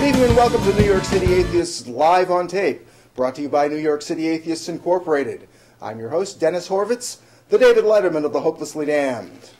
evening and welcome to New York City Atheists Live on Tape, brought to you by New York City Atheists Incorporated. I'm your host, Dennis Horvitz, the David Letterman of the Hopelessly Damned.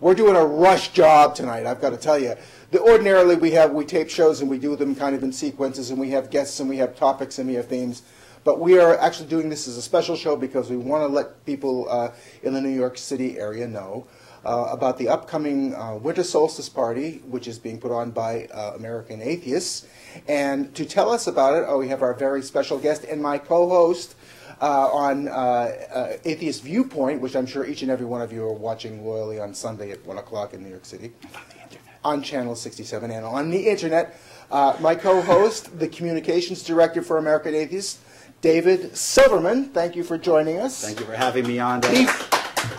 We're doing a rush job tonight, I've got to tell you. Ordinarily we tape shows and we do them kind of in sequences, and we have guests and we have topics and we have themes. But we are actually doing this as a special show because we want to let people in the New York City area know about the upcoming Winter Solstice Party, which is being put on by American Atheists. And to tell us about it, we have our very special guest and my co-host on Atheist Viewpoint, which I'm sure each and every one of you are watching loyally on Sunday at 1 o'clock in New York City. On Channel 67 and on the Internet. My co-host, the Communications Director for American Atheists, David Silverman. Thank you for joining us. Thank you for having me on.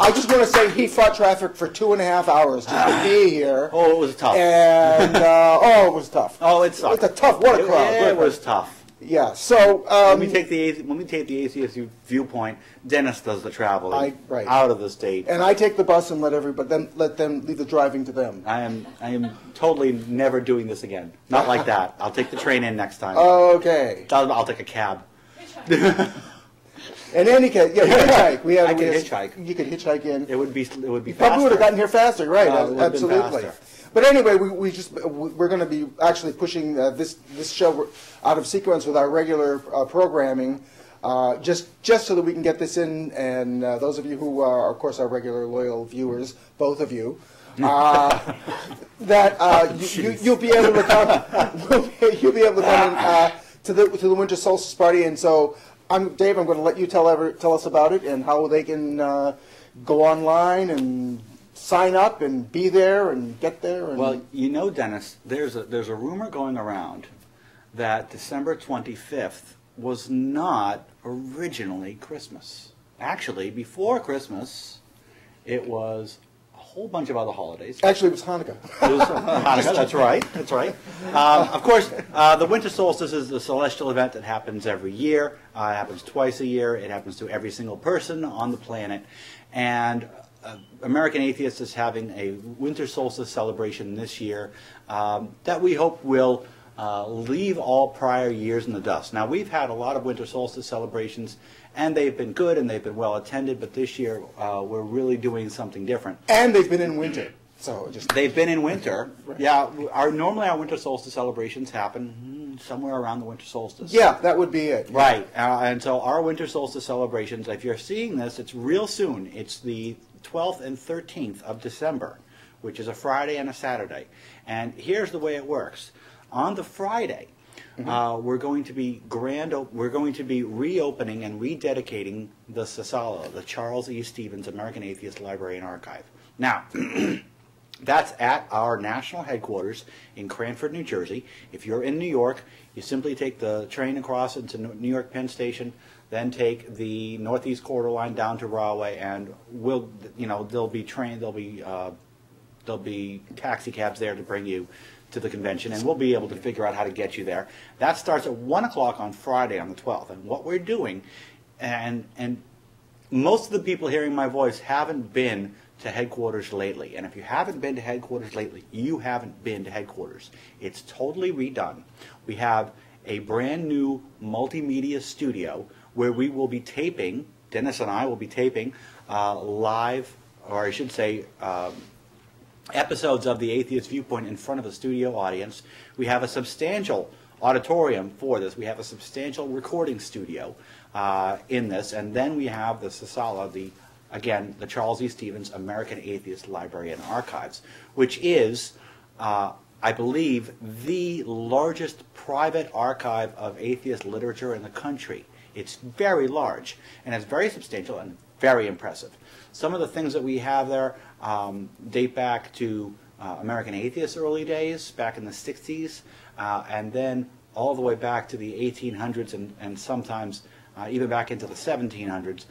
I just want to say he fought traffic for 2.5 hours just to be here. Oh, it was tough. And, it was tough. Oh, it sucked. What a crowd. It was tough. Yeah, so... when we take the Atheist Viewpoint, Dennis does the traveling out of the state. And I take the bus and let them leave the driving to them. I am totally never doing this again. Not like that. I'll take the train in next time. Okay. I'll take a cab. In any case, yeah, hitchhike. I can hitchhike. You could hitchhike in. It would be faster. Probably would have gotten here faster, right? Absolutely. But anyway, we're going to be actually pushing this show out of sequence with our regular programming, just so that we can get this in. And those of you who are, of course, our regular loyal viewers, both of you, you'll be able to come. You'll be able to come to the Winter Solstice Party. And so, Dave, I'm going to let you tell us about it and how they can go online and sign up and be there and get there. And well, you know, Dennis, there's a rumor going around that December 25th was not originally Christmas. Actually, before Christmas, it was a whole bunch of other holidays. Actually, it was Hanukkah. It was Hanukkah, that's right. That's right. Of course, the winter solstice is a celestial event that happens every year. It happens twice a year. It happens to every single person on the planet. And American Atheists is having a winter solstice celebration this year that we hope will leave all prior years in the dust. Now, we've had a lot of winter solstice celebrations, and they've been good and they've been well attended, but this year we're really doing something different. And they've been in winter. They've been in winter. Right. Yeah, normally our winter solstice celebrations happen somewhere around the winter solstice. Yeah, that would be it. Right, and so our winter solstice celebrations, if you're seeing this, it's real soon. It's the 12th and 13th of December, which is a Friday and a Saturday. And here's the way it works. On the Friday, we're going to be reopening and rededicating the Sasala, the Charles E. Stevens American Atheist Library and Archive. Now, that's at our national headquarters in Cranford, New Jersey. If you're in New York, you simply take the train across into New York Penn Station, then take the Northeast Corridor line down to Rahway, and there'll be taxi cabs there to bring you to the convention, and we'll be able to figure out how to get you there. That starts at 1 o'clock on Friday on the 12th, and what we're doing, and most of the people hearing my voice haven't been to headquarters lately, and if you haven't been to headquarters lately, you haven't been to headquarters. It's totally redone. We have a brand new multimedia studio where we will be taping, Dennis and I will be taping live, or I should say episodes of the Atheist Viewpoint in front of a studio audience. We have a substantial auditorium for this. We have a substantial recording studio in this, and then we have the Sasala, the Charles E. Stevens American Atheist Library and Archives, which is, I believe, the largest private archive of atheist literature in the country. It's very large, and it's very substantial and very impressive. Some of the things that we have there date back to American Atheists' early days, back in the 60s, and then all the way back to the 1800s and sometimes even back into the 1700s.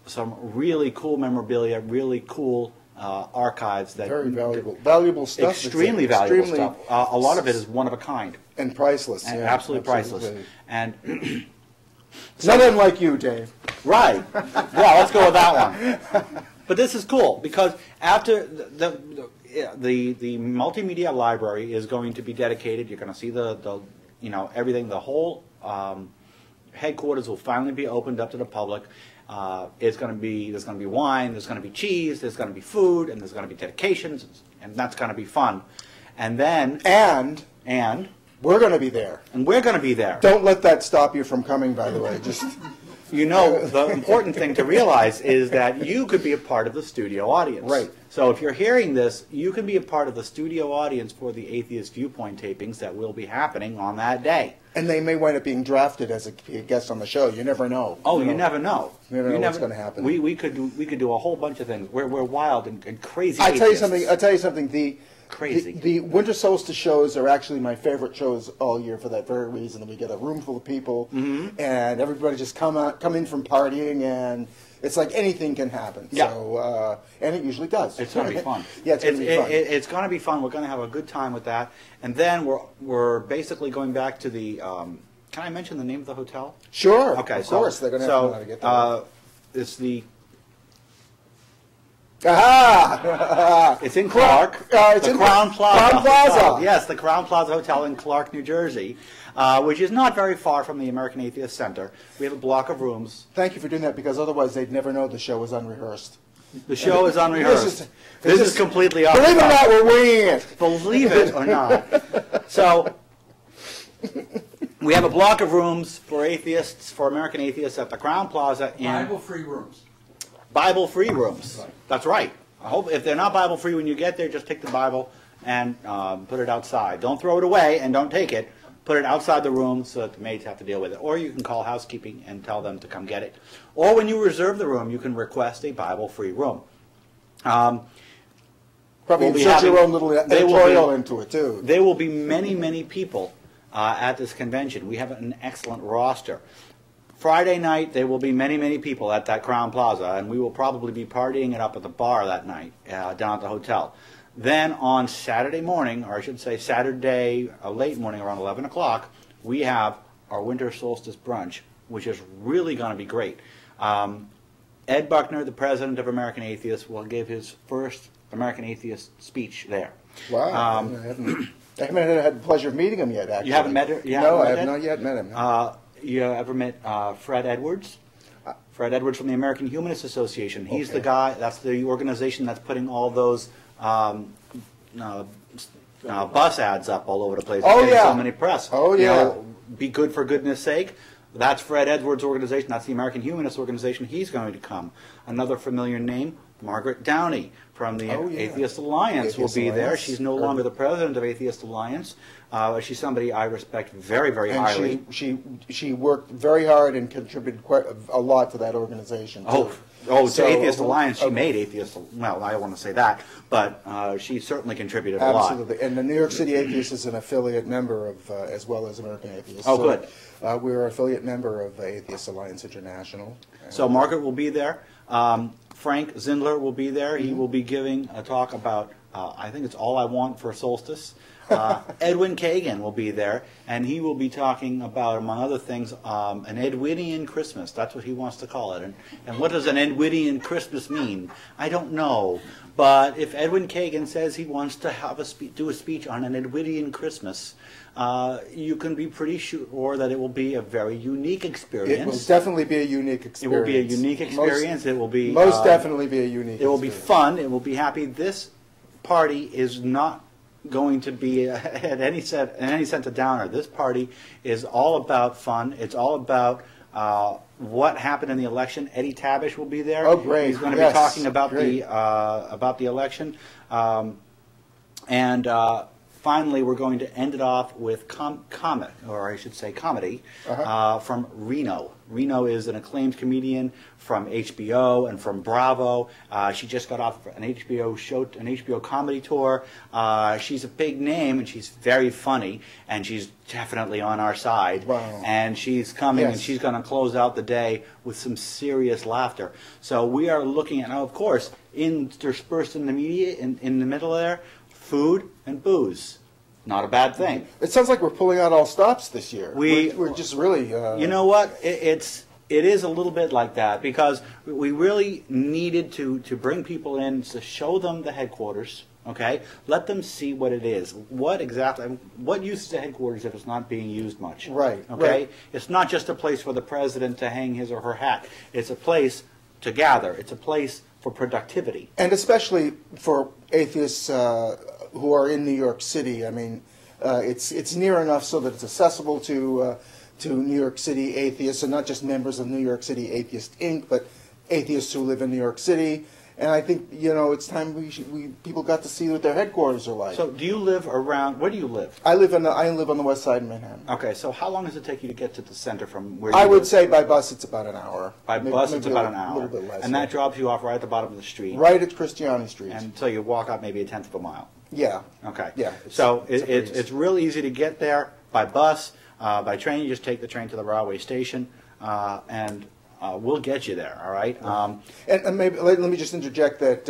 Some really cool memorabilia, really cool archives. Very valuable stuff. Extremely valuable stuff. A lot of it is one of a kind. And priceless. And absolutely priceless. And not unlike you, Dave. Right. Yeah, let's go with that one. But this is cool because after the multimedia library is going to be dedicated. You're going to see the everything. The whole headquarters will finally be opened up to the public. There's going to be wine, there's going to be cheese, there's going to be food, and there's going to be dedications, and that's going to be fun. And then and we're going to be there. And we're going to be there. Don't let that stop you from coming, by the way. Just the important thing to realize is that you could be a part of the studio audience. Right. So if you're hearing this, you can be a part of the studio audience for the Atheist Viewpoint tapings that will be happening on that day. And they may wind up being drafted as a guest on the show. You never know. Oh, you never know. You never know what's going to happen. We could do a whole bunch of things. We're wild and crazy. I tell you something. Crazy. The winter solstice shows are actually my favorite shows all year for that very reason. And we get a room full of people, and everybody just come in from partying, and it's like anything can happen. Yeah. So, and it usually does. It's going to be fun. Yeah, it's going to be fun. It's going to be fun. We're going to have a good time with that. And then we're basically going back to the. Can I mention the name of the hotel? Sure. Okay. Of course, they're going to have to know how to get there. It's the. Aha! It's in Clark. It's the in Crown Plaza. Crown Plaza. Hotel. Yes, the Crown Plaza Hotel in Clark, New Jersey, which is not very far from the American Atheist Center. We have a block of rooms. Thank you for doing that, because otherwise they'd never know the show was unrehearsed. The show is unrehearsed. This is completely off. Believe it or not, we're winging it. Believe it or not. So we have a block of rooms for atheists, for American atheists at the Crown Plaza. Bible-free rooms. Bible-free rooms. That's right. I hope if they're not Bible-free when you get there, just take the Bible and put it outside. Don't throw it away and don't take it. Put it outside the room so that the maids have to deal with it. Or you can call housekeeping and tell them to come get it. Or when you reserve the room, you can request a Bible-free room. Probably insert your own little editorial into it, too. There will be many, many people at this convention. We have an excellent roster. Friday night, there will be many, many people at that Crown Plaza, and we will probably be partying it up at the bar that night down at the hotel. Then on Saturday morning, or I should say Saturday late morning around 11 o'clock, we have our winter solstice brunch, which is really going to be great. Ed Buckner, the president of American Atheists, will give his first American Atheist speech there. Wow. I haven't had the pleasure of meeting him yet, actually. You haven't met him? No, I have not yet met him. You ever met Fred Edwards? Fred Edwards from the American Humanist Association. He's the guy, that's the organization that's putting all those bus ads up all over the place. Oh, yeah. So many press. Oh, yeah. Be good for goodness sake. That's Fred Edwards' organization. That's the American Humanist Organization. He's going to come. Another familiar name, Margaret Downey from the Atheist Alliance will be there. She's no longer the president of Atheist Alliance. She's somebody I respect very, very highly. She worked very hard and contributed quite a lot to that organization, too. To Atheist Alliance, she made Atheist. Well, I don't want to say that, but she certainly contributed a lot. Absolutely, and the New York City Atheists is an affiliate member of, as well as American Atheists. Oh, good. We're an affiliate member of Atheist Alliance International. So Margaret will be there. Frank Zindler will be there. He will be giving a talk about, I think it's All I Want for Solstice. Edwin Kagan will be there, and he will be talking about, among other things, an Edwinian Christmas. That's what he wants to call it. And what does an Edwinian Christmas mean? I don't know. But if Edwin Kagan says he wants to have do a speech on an Edwinian Christmas, you can be pretty sure that it will be a very unique experience. It will definitely be a unique experience. It will be a unique experience. It will be most definitely be a unique. It will be fun. It will be happy. This party is not going to be at any sense a downer. This party is all about fun. It's all about what happened in the election. Eddie Tabish will be there. Oh, great! He's going to be talking about the election, and finally, we're going to end it off with comedy from Reno. Reno is an acclaimed comedian from HBO and from Bravo. She just got off an HBO show, an HBO comedy tour. She's a big name, and she's very funny, and she's definitely on our side. Wow. And she's coming, and she's going to close out the day with some serious laughter. So we are looking at, now, of course, interspersed in the media, in the middle there, food and booze. Not a bad thing. It sounds like we're pulling out all stops this year. We're just really... You know what? It is a little bit like that, because we really needed to bring people in to show them the headquarters, Okay, let them see what it is. What use is the headquarters if it's not being used much? Right. Okay, right. It's not just a place for the president to hang his or her hat. It's a place to gather. It's a place for productivity. And especially for atheists who are in New York City. I mean, it's near enough so that it's accessible to New York City atheists, and not just members of New York City Atheist Inc., but atheists who live in New York City. And I think, it's time people got to see what their headquarters are like. So do you live around, where do you live? I live on the west side of Manhattan. Okay, so how long does it take you to get to the center from where you I would live? say by bus it's about an hour. By bus it's about an hour. A little bit less. And that drops you off right at the bottom of the street. Right at Christiani Street. And so you walk up maybe a tenth of a mile. Yeah. Okay. Yeah. So it's real easy to get there by bus. By train, you just take the train to the railway station, and we'll get you there, all right? And maybe let me just interject that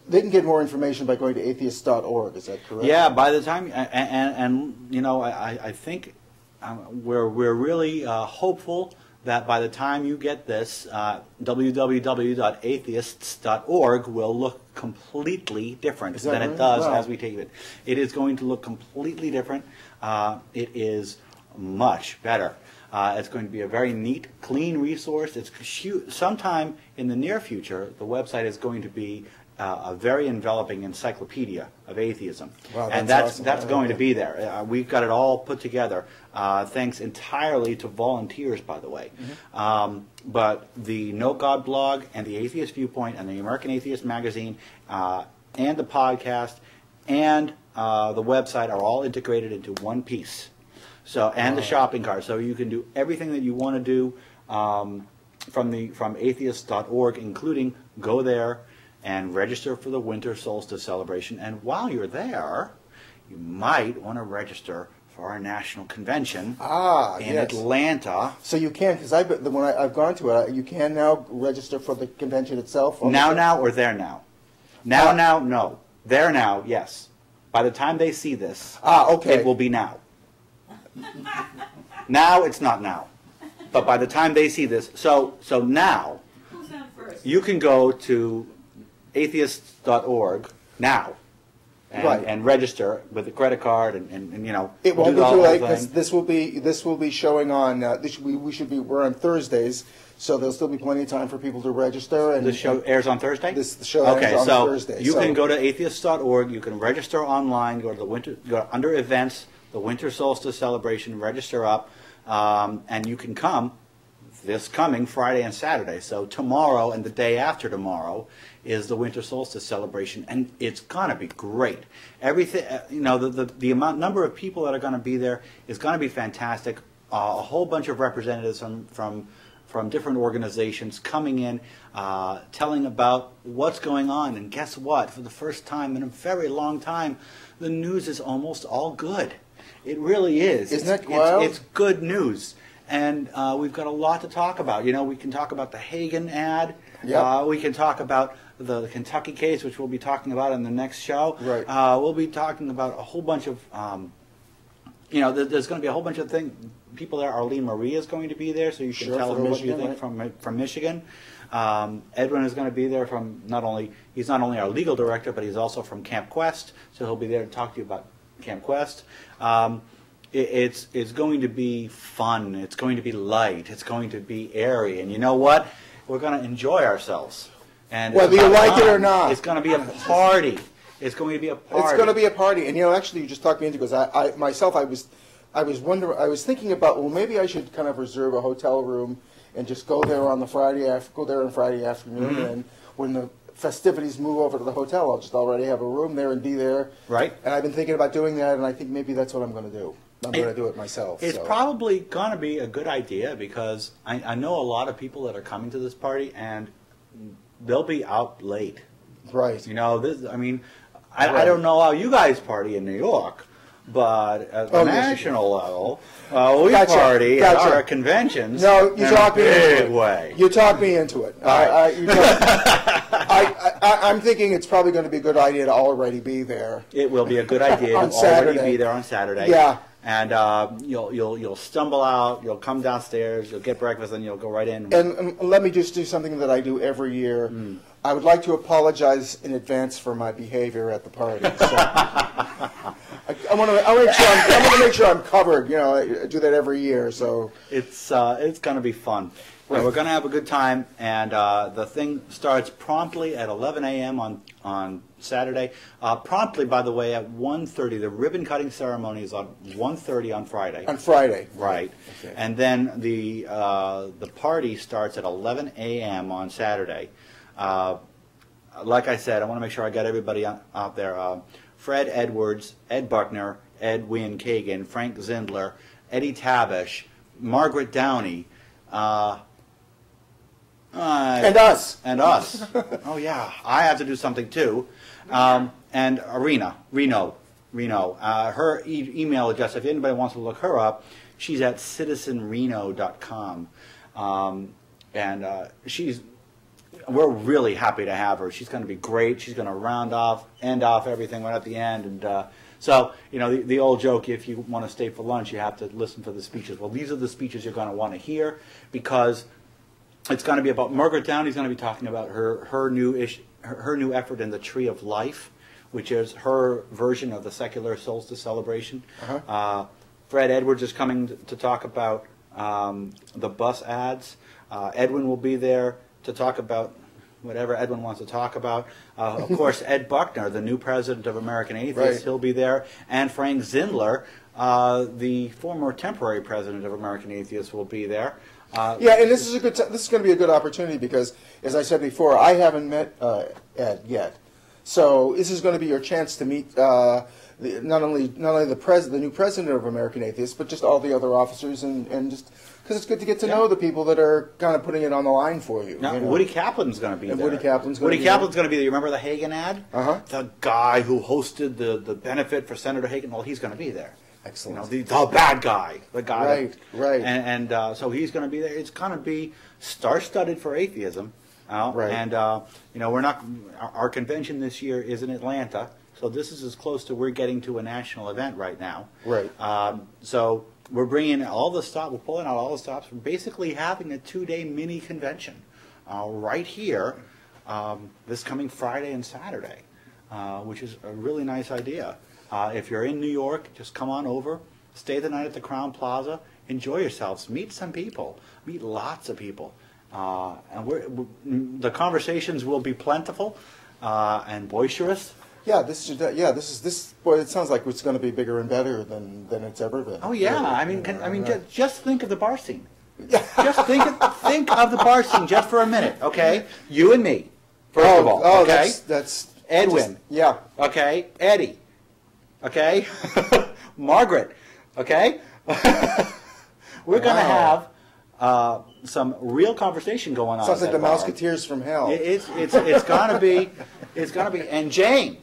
they can get more information by going to atheists.org. Is that correct? Yeah, by the time, I think we're really hopeful that by the time you get this, www.atheists.org will look completely different than it does as we take it. It is going to look completely different. It is much better. It's going to be a very neat, clean resource. Sometime in the near future, the website is going to be a very enveloping encyclopedia of atheism. Wow, and awesome. that's going to be there. We've got it all put together, thanks entirely to volunteers, by the way. Mm-hmm. But the No God blog and the Atheist Viewpoint and the American Atheist Magazine and the podcast and the website are all integrated into one piece. So, and the shopping cart. So you can do everything that you want to do from atheists.org, including go there and register for the winter solstice celebration. And while you're there, you might want to register for our national convention in Atlanta. So you can, because when I've gone to it, you can now register for the convention itself. Now, or there now? Now, no. There now, yes. By the time they see this, okay. It will be now. Now, it's not now. But by the time they see this, so now, who's on first? you can go to atheists.org now and register with a credit card and it won't do be the too whole late thing. because this will be showing on we're on Thursdays, so there'll still be plenty of time for people to register. And The show airs on Thursday? The show airs on Thursday. You can go to atheists.org, you can register online, go under events, the winter solstice celebration, register up, and you can come this coming Friday and Saturday. So tomorrow and the day after tomorrow is the winter solstice celebration, and it's going to be great. Everything, the number of people that are going to be there is going to be fantastic. A whole bunch of representatives from different organizations coming in, telling about what's going on. And guess what? For the first time in a very long time, the news is almost all good. It really is. Isn't that wild? It's good news. And we've got a lot to talk about. We can talk about the Hagen ad. Yep. We can talk about the Kentucky case, which we'll be talking about in the next show. Right. We'll be talking about a whole bunch of, there's going to be a whole bunch of people there. Arlene Marie is going to be there, so you can tell her what you think from Michigan. Edwin is going to be there he's not only our legal director, but he's also from Camp Quest, so he'll be there to talk to you about Camp Quest. It's going to be fun. It's going to be light. It's going to be airy. And you know what? We're going to enjoy ourselves. And whether you like it or not. It's going to be a party. It's going to be a party. It's going to be a party. And actually, you just talked me into it, because I myself was thinking about, well, maybe I should kind of reserve a hotel room and just go there on Friday afternoon, Mm-hmm. and when the festivities move over to the hotel, I'll just already have a room there and be there. Right. And I've been thinking about doing that, and I think maybe that's what I'm going to do. I'm going to do it myself. It's probably going to be a good idea, because I know a lot of people that are coming to this party, and they'll be out late. Right. I don't know how you guys party in New York, but at the national level, we party at our conventions. No, you talk me into it. Way. You talk me into it. I'm thinking it's probably going to be a good idea to already be there. It will be a good idea on to already Saturday. be there on Saturday. Yeah. And you'll stumble out, you'll come downstairs, you'll get breakfast, and you'll go right in. And let me just do something that I do every year. I would like to apologize in advance for my behavior at the party. So I want to make sure I'm covered. You know, I do that every year. So it's going to be fun. Right. We're going to have a good time, and the thing starts promptly at 11 a.m. on Saturday. Promptly, by the way, at 1:30. The ribbon cutting ceremony is on 1:30 on Friday. On Friday, right? Okay. And then the party starts at 11 a.m. on Saturday. Like I said, I want to make sure I got everybody out there. Fred Edwards, Ed Buckner, Edwin Kagan, Frank Zindler, Eddie Tabish, Margaret Downey. And us. And us. Oh, yeah. I have to do something, too. And Reno. Her email address, if anybody wants to look her up, she's at citizenreno.com. We're really happy to have her. She's going to be great. She's going to end off everything right at the end. And so, you know, the old joke, if you want to stay for lunch, you have to listen to the speeches. Well, these are the speeches you're going to want to hear, because it's going to be about Margaret Downey's going to be talking about her new effort in the Tree of Life, which is her version of the secular solstice celebration. Fred Edwards is coming to talk about the bus ads. Edwin will be there to talk about whatever Edwin wants to talk about. Of course, Ed Buckner, the new president of American Atheists, right. He'll be there. And Frank Zindler, the former temporary president of American Atheists, will be there. Yeah, and this is going to be a good opportunity because, as I said before, I haven't met Ed yet. So this is going to be your chance to meet not only the new president of American Atheists, but just all the other officers, and just because it's good to get to know the people that are kind of putting it on the line for you. Now, you know? Woody Kaplan's going to be there. Woody Kaplan's going to be there. You remember the Hagen ad? The guy who hosted the benefit for Senator Hagen. Well, he's going to be there. Excellent. You know, the bad guy, the guy. Right. And so he's going to be there. It's going to be star-studded for atheism. Right. And you know, our convention this year is in Atlanta, so this is as close to we're getting to a national event right now. Right. So we're bringing all the stops. We're pulling out all the stops. We're basically having a 2-day mini convention right here this coming Friday and Saturday, which is a really nice idea. If you're in New York, just come on over, stay the night at the Crowne Plaza, enjoy yourselves, meet some people, meet lots of people. And the conversations will be plentiful and boisterous. Yeah, boy, it sounds like it's going to be bigger and better than it's ever been. Oh yeah, really. Just think of the bar scene. Just think of the bar scene just for a minute, okay? You and me, first of all. Oh, okay? that's Edwin. Yeah. Okay, Eddie. Okay, Margaret. Okay, we're going to have some real conversation going on. Sounds like the Mouseketeers from hell. It's going to be and Jane.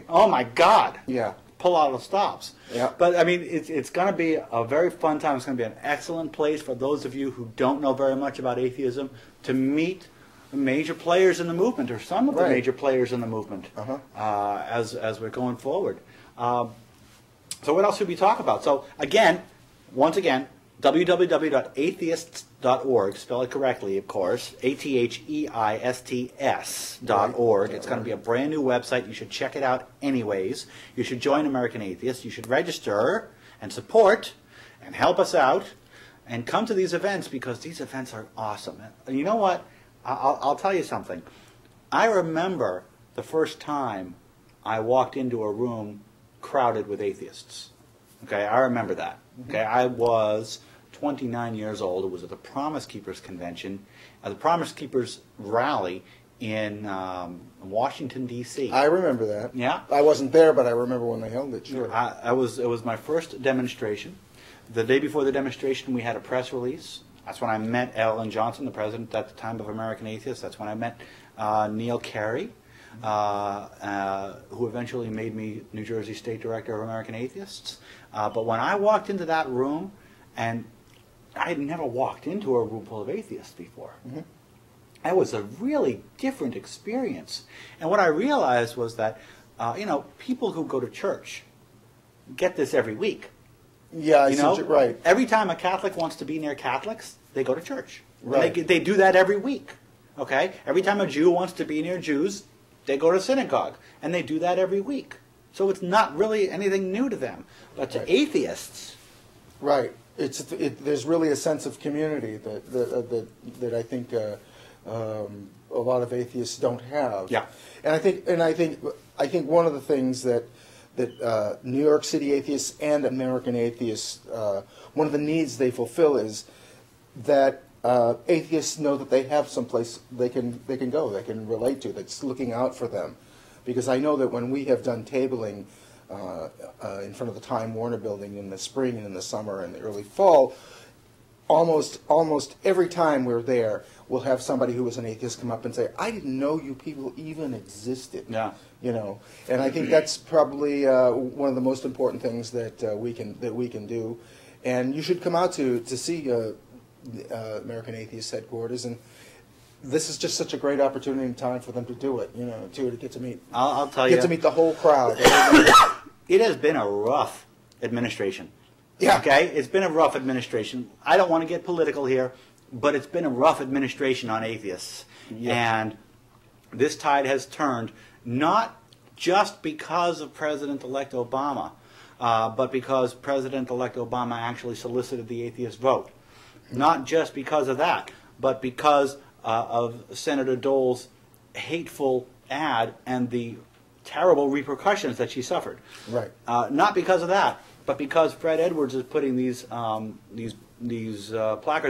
Oh my God. Yeah. Pull out the stops. Yeah. But I mean, it's going to be a very fun time. It's going to be an excellent place for those of you who don't know very much about atheism to meet the major players in the movement, or some of the major players in the movement, as we're going forward. So what else should we talk about? So once again, www.atheists.org, spell it correctly, of course, ATHEISTS.org. It's going to be a brand new website. You should check it out anyways. You should join American Atheists. You should register and support and help us out and come to these events, because these events are awesome. And you know what? I'll tell you something. I remember the first time I walked into a room crowded with atheists. Okay, I remember that. Okay, I was 29 years old. It was at the Promise Keepers convention, at the Promise Keepers rally in Washington, D.C. I remember that. Yeah. I wasn't there, but I remember when they held it. Sure. It was my first demonstration. The day before the demonstration, we had a press release. That's when I met Ellen Johnson, the president at the time of American Atheists. That's when I met Neil Carey, who eventually made me New Jersey State Director of American Atheists. But when I walked into that room, and I had never walked into a room full of atheists before. That was a really different experience. And what I realized was that, people who go to church get this every week. Yeah, right. Every time a Catholic wants to be near Catholics, they go to church. Right. They do that every week. Okay? Every time a Jew wants to be near Jews, they go to synagogue. And they do that every week. So it's not really anything new to them. But to atheists... Right. There's really a sense of community that I think a lot of atheists don't have. Yeah. And I think one of the things that New York City atheists and American atheists, one of the needs they fulfill is that atheists know that they have someplace they can go, they can relate to, that's looking out for them. Because I know that when we have done tabling in front of the Time Warner building in the spring and in the summer and the early fall, almost every time we're there, we'll have somebody who is an atheist come up and say, "I didn't know you people even existed." Yeah. You know, and I think that's probably one of the most important things that we can do. And you should come out to see American Atheist headquarters, and this is just such a great opportunity and time for them to do it. You know, to get to meet. I'll tell you. Get to meet the whole crowd. It has been a rough administration. Yeah. Okay? It's been a rough administration. I don't want to get political here, but it's been a rough administration on atheists. Yeah. And this tide has turned not just because of President-elect Obama, but because President-elect Obama actually solicited the atheist vote. Not just because of that, but because of Senator Dole's hateful ad and the terrible repercussions that she suffered. Right. Not because of that, but because Fred Edwards is putting these placards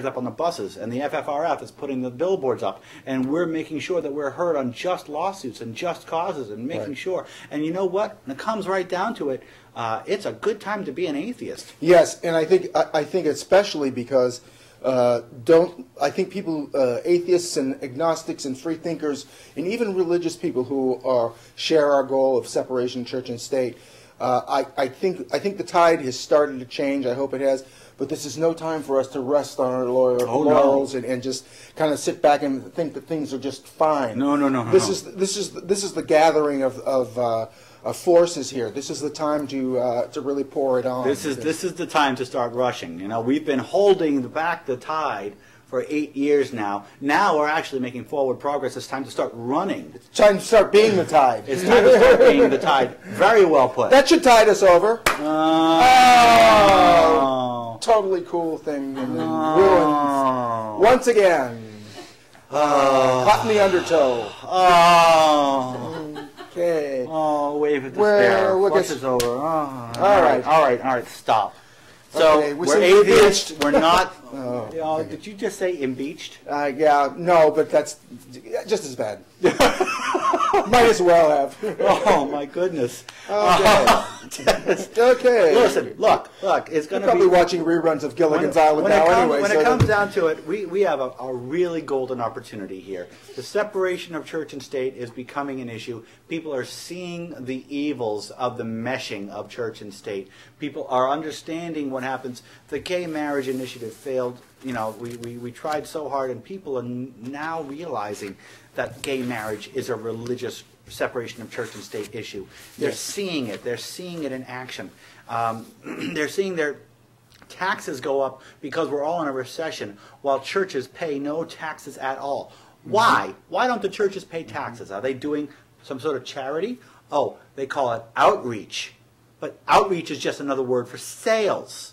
up on the buses, and the FFRF is putting the billboards up, and we're making sure that we're heard on just lawsuits and just causes, and making sure. And you know what? When it comes right down to it, it's a good time to be an atheist. Yes, and I think especially because I think people, atheists and agnostics and free thinkers, and even religious people who share our goal of separation of church and state, I think the tide has started to change. I hope it has. But this is no time for us to rest on our laurels and just kind of sit back and think that things are just fine. No. This is the gathering of forces here. This is the time to really pour it on. This is the time to start rushing. You know, we've been holding back the tide for 8 years now. Now we're actually making forward progress. It's time to start running. It's time to start being the tide. It's time to start being the tide. Very well put. That should tide us over. Totally cool thing and then ruined once again. Hot in the undertow. Okay. Oh, wave of despair. Flush is over. Oh, all right. Stop. So okay, we're atheists. We're not. Okay. Did you just say impeached? Yeah, no, but that's just as bad. Might as well have. Oh my goodness. Okay. Okay. Listen, look. It's going to be probably watching reruns of Gilligan's Island now anyway. When it comes down to it, we have a really golden opportunity here. The separation of church and state is becoming an issue. People are seeing the evils of the meshing of church and state. People are understanding what happens. The gay marriage initiative failed. You know, we tried so hard, and people are now realizing that gay marriage is a religious separation of church and state issue. They're seeing it. They're seeing it in action. They're seeing their taxes go up because we're all in a recession, while churches pay no taxes at all. Why? Why don't the churches pay taxes? Are they doing some sort of charity? Oh, they call it outreach. But outreach is just another word for sales.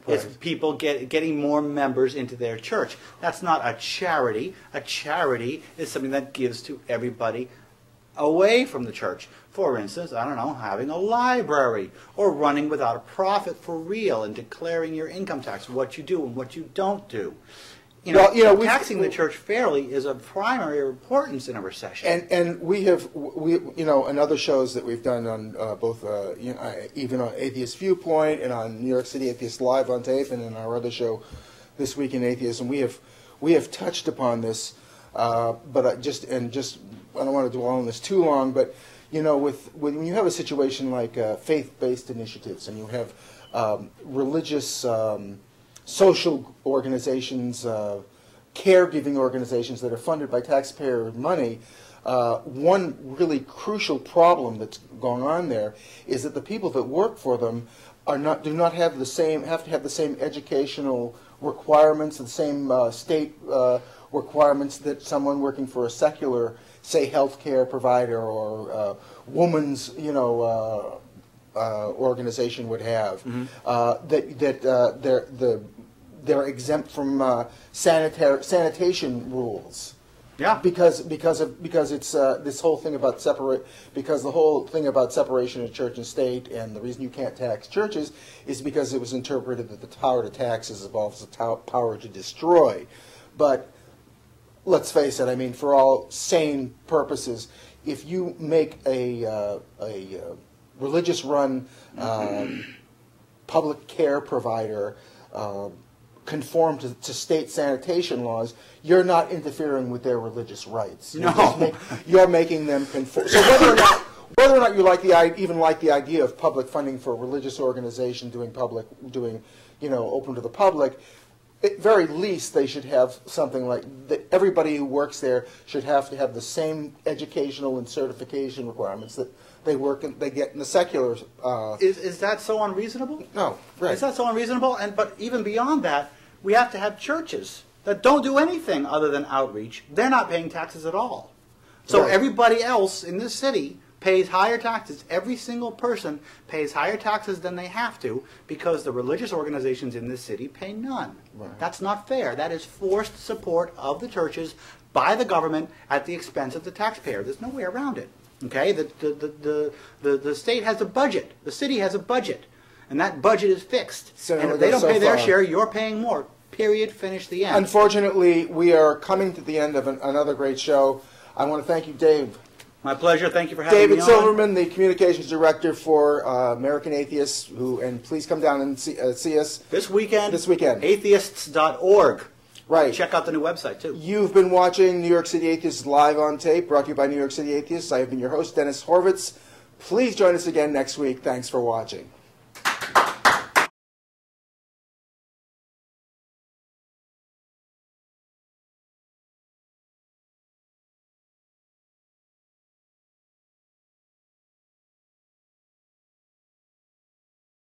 It's people getting more members into their church. That's not a charity. A charity is something that gives to everybody away from the church. For instance, I don't know, having a library or running without a profit for real and declaring your income tax, what you do and what you don't do. Taxing the church fairly is of primary importance in a recession. And we in other shows that we've done on both even on Atheist Viewpoint and on New York City Atheist Live on Tape and in our other show, This Week in Atheism, we have touched upon this, but I don't want to dwell on this too long, but when you have a situation like faith-based initiatives and you have religious social organizations, caregiving organizations that are funded by taxpayer money, one really crucial problem that's going on there is that the people that work for them have to have the same educational requirements, the same state requirements that someone working for a secular, say, healthcare provider or woman's, organization would have. They're exempt from sanitation rules. Yeah. Because it's this whole thing about the whole thing about separation of church and state, and the reason you can't tax churches is because it was interpreted that the power to tax involves the power to destroy. But let's face it, I mean, for all sane purposes, if you make a religious-run public care provider conform to state sanitation laws, you're not interfering with their religious rights. No. You're making them conform. So whether or not you even like the idea of public funding for a religious organization doing open to the public, at very least they should have something like that. Everybody who works there should have to have the same educational and certification requirements that they get in the secular. Is that so unreasonable? No, right. Is that so unreasonable? But even beyond that, we have to have churches that don't do anything other than outreach. They're not paying taxes at all. So Right. everybody else in this city pays higher taxes. Every single person pays higher taxes than they have to because the religious organizations in this city pay none. Right. That's not fair. That is forced support of the churches by the government at the expense of the taxpayer. There's no way around it. Okay? The state has a budget. The city has a budget. And that budget is fixed. So and if they don't pay their far. share, you're paying more. Period. Finish the end. Unfortunately, we are coming to the end of another great show. I want to thank you, Dave. My pleasure. Thank you for having David me on. Silverman, the communications director for American Atheists, and please come down and see us This weekend. Atheists.org. Right. Check out the new website, too. You've been watching New York City Atheists live on tape, brought to you by New York City Atheists. I have been your host, Dennis Horvitz. Please join us again next week. Thanks for watching.